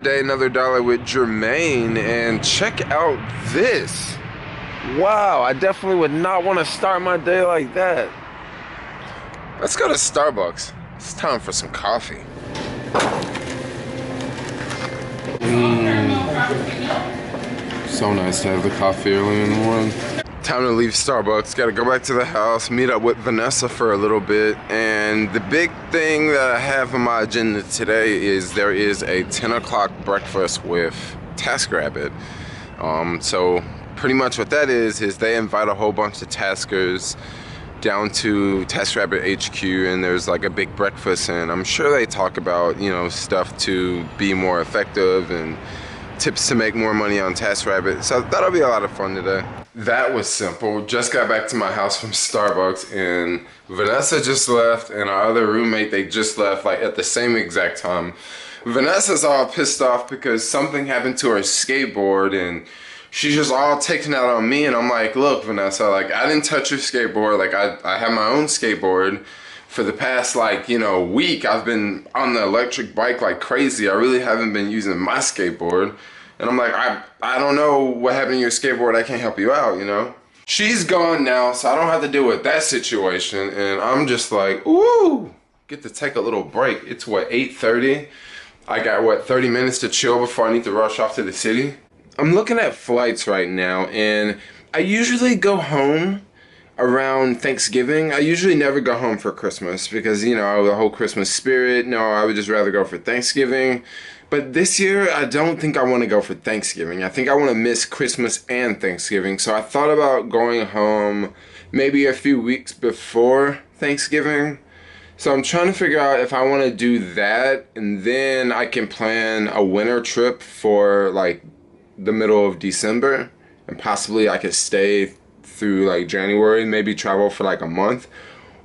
Day Another Dollar with Jermaine, and check out this. Wow, I definitely would not want to start my day like that. Let's go to Starbucks. It's time for some coffee. So nice to have the coffee early in the morning. Time to leave Starbucks. Gotta go back to the house, meet up with Vanessa for a little bit. And the big thing that I have on my agenda today is there is a 10 o'clock breakfast with TaskRabbit. So pretty much what that is they invite a whole bunch of taskers down to TaskRabbit HQ, and there's like a big breakfast, and I'm sure they talk about, you know, stuff to be more effective and tips to make more money on TaskRabbit. So that'll be a lot of fun today. That was simple. Just got back to my house from Starbucks, and Vanessa just left, and our other roommate, they just left like at the same exact time. Vanessa's all pissed off because something happened to her skateboard, and she's just all taking out on me. And I'm like, look, Vanessa, like, I didn't touch your skateboard. Like, I have my own skateboard. For the past, like, you know, week, I've been on the electric bike like crazy. I really haven't been using my skateboard. And I'm like, I don't know what happened to your skateboard. I can't help you out, you know? She's gone now, so I don't have to deal with that situation. And I'm just like, ooh, get to take a little break. It's what, 8:30? I got, what, 30 minutes to chill before I need to rush off to the city? I'm looking at flights right now, and I usually go home around Thanksgiving. I usually never go home for Christmas because, you know, the whole Christmas spirit. No, I would just rather go for Thanksgiving. But this year, I don't think I want to go for Thanksgiving. I think I want to miss Christmas and Thanksgiving. So I thought about going home maybe a few weeks before Thanksgiving. So I'm trying to figure out if I want to do that, and then I can plan a winter trip for like the middle of December, and possibly I could stay through like January, maybe travel for like a month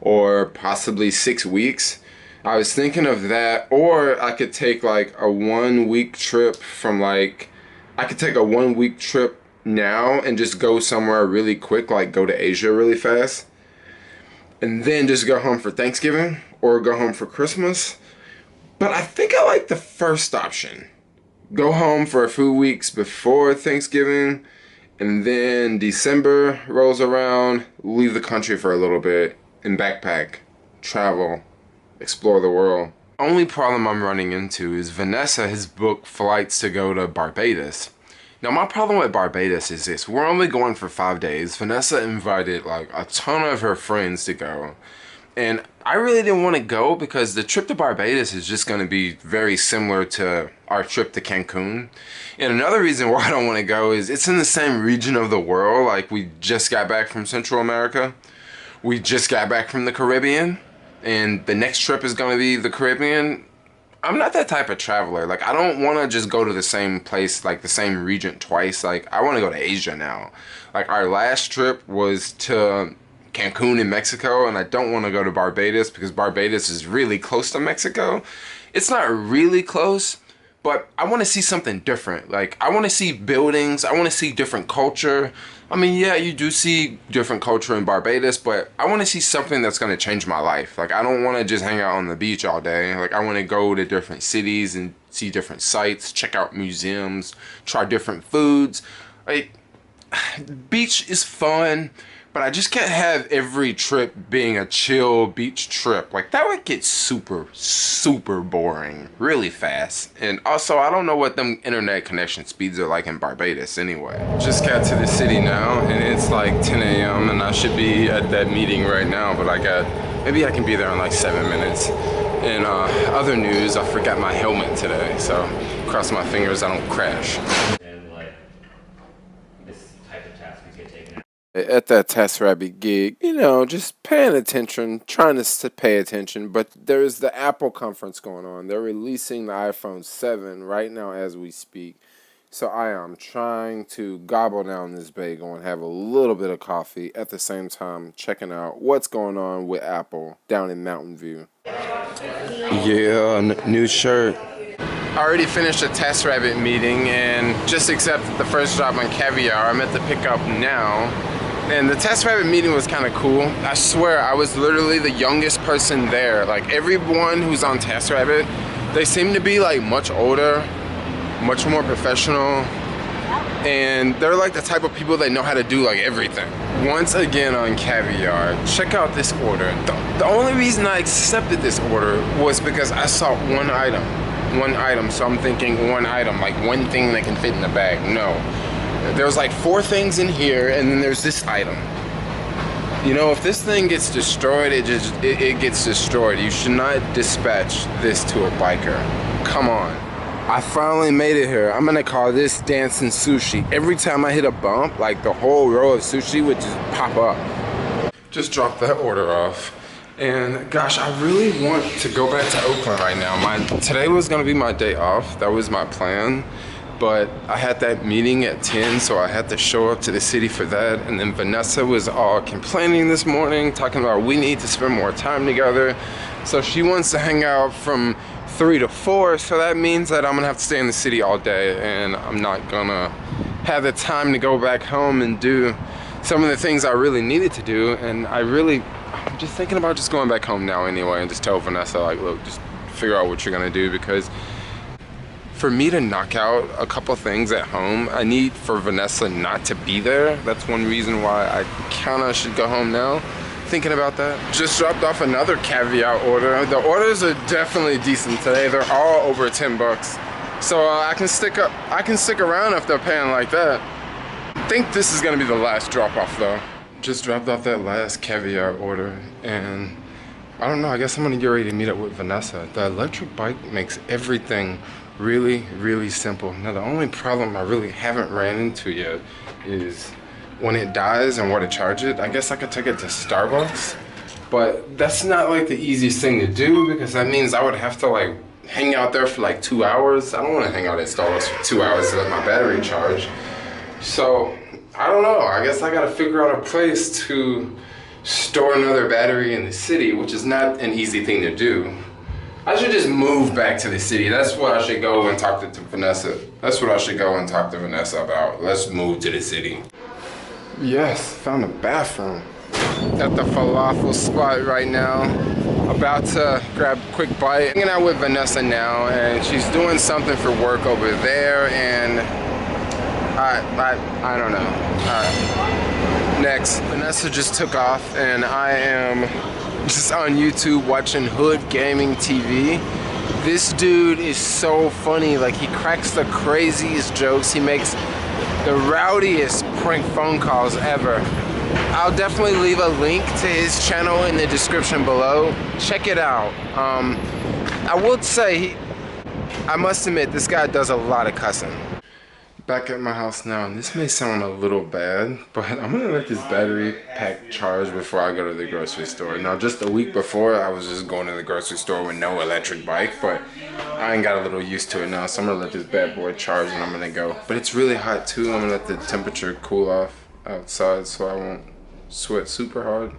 or possibly 6 weeks. I was thinking of that, or I could take like a 1 week trip from like, I could take a 1 week trip now and just go somewhere really quick, like go to Asia really fast, and then just go home for Thanksgiving or go home for Christmas. But I think I like the first option. Go home for a few weeks before Thanksgiving, and then December rolls around, leave the country for a little bit, and backpack, travel, explore the world. Only problem I'm running into is Vanessa has booked flights to go to Barbados. Now my problem with Barbados is this: we're only going for 5 days. Vanessa invited like a ton of her friends to go, and I really didn't want to go because the trip to Barbados is just going to be very similar to our trip to Cancun. And another reason why I don't want to go is it's in the same region of the world. Like, we just got back from Central America. We just got back from the Caribbean. And the next trip is going to be the Caribbean. I'm not that type of traveler. Like, I don't want to just go to the same place, like the same region twice. Like, I want to go to Asia now. Like, our last trip was to Cancun in Mexico, and I don't want to go to Barbados because Barbados is really close to Mexico. It's not really close, but I want to see something different. Like, I want to see buildings. I want to see different culture. I mean, yeah, you do see different culture in Barbados, but I want to see something that's going to change my life. Like, I don't want to just hang out on the beach all day. Like, I want to go to different cities and see different sites, check out museums, try different foods. Like, beach is fun, but I just can't have every trip being a chill beach trip. Like, that would get super, super boring really fast. And also, I don't know what them internet connection speeds are like in Barbados anyway. Just got to the city now, and it's like 10 a.m. and I should be at that meeting right now, but maybe I can be there in like 7 minutes. And other news, I forgot my helmet today, so cross my fingers I don't crash. At that TaskRabbit gig, you know, just paying attention, trying to pay attention, but there's the Apple conference going on. They're releasing the iPhone 7 right now as we speak. So I am trying to gobble down this bagel and have a little bit of coffee at the same time checking out what's going on with Apple down in Mountain View. Yeah, new shirt. I already finished a TaskRabbit meeting and just accepted the first job on Caviar. I'm at the pickup now. And the TaskRabbit meeting was kind of cool. I swear, I was literally the youngest person there. Like, everyone who's on TaskRabbit, they seem to be like much older. much more professional. And they're like the type of people that know how to do like everything. Once again on Caviar, check out this order. The only reason I accepted this order was because I saw one item. So I'm thinking one item, like one thing that can fit in the bag. No, there's like 4 things in here, and then there's this item. You know, if this thing gets destroyed, it gets destroyed. You should not dispatch this to a biker. Come on. I finally made it here. I'm gonna call this dancing sushi. Every time I hit a bump, like the whole row of sushi would just pop up. Just dropped that order off. And gosh, I really want to go back to Oakland right now. Today was gonna be my day off. That was my plan. But I had that meeting at 10, so I had to show up to the city for that. And then Vanessa was all complaining this morning, talking about we need to spend more time together. So she wants to hang out from 3 to 4, so that means that I'm gonna have to stay in the city all day, and I'm not gonna have the time to go back home and do some of the things I really needed to do. And I'm just thinking about just going back home now anyway, and just tell Vanessa, like, look, just figure out what you're gonna do, because for me to knock out a couple things at home, I need for Vanessa not to be there. That's one reason why I kinda should go home now. Thinking about that. Just dropped off another Caviar order. The orders are definitely decent today. They're all over 10 bucks. So I can stick around if they're paying like that. I think this is gonna be the last drop off though. Just dropped off that last Caviar order, and I don't know, I guess I'm gonna get ready to meet up with Vanessa. The electric bike makes everything really, really simple. Now the only problem I really haven't ran into yet is when it dies and where to charge it. I guess I could take it to Starbucks, but that's not like the easiest thing to do, because that means I would have to like hang out there for like 2 hours. I don't want to hang out at Starbucks for 2 hours to let my battery charge. So I don't know, I guess I gotta figure out a place to store another battery in the city, which is not an easy thing to do. I should just move back to the city. That's what I should go and talk to Vanessa. That's what I should go and talk to Vanessa about. Let's move to the city. Yes, found a bathroom. At the falafel spot right now. About to grab a quick bite. Hanging out with Vanessa now, and she's doing something for work over there, and I don't know. Next, Vanessa just took off, and I am just on YouTube watching Hood Gaming TV. This dude is so funny. Like, he cracks the craziest jokes. He makes the rowdiest prank phone calls ever. I'll definitely leave a link to his channel in the description below. Check it out. I would say, I must admit, this guy does a lot of cussing. Back at my house now, and this may sound a little bad, but I'm gonna let this battery pack charge before I go to the grocery store. Now, just a week before, I was just going to the grocery store with no electric bike, but I ain't got a little used to it now, so I'm gonna let this bad boy charge and I'm gonna go. But it's really hot too. I'm gonna let the temperature cool off outside so I won't sweat super hard.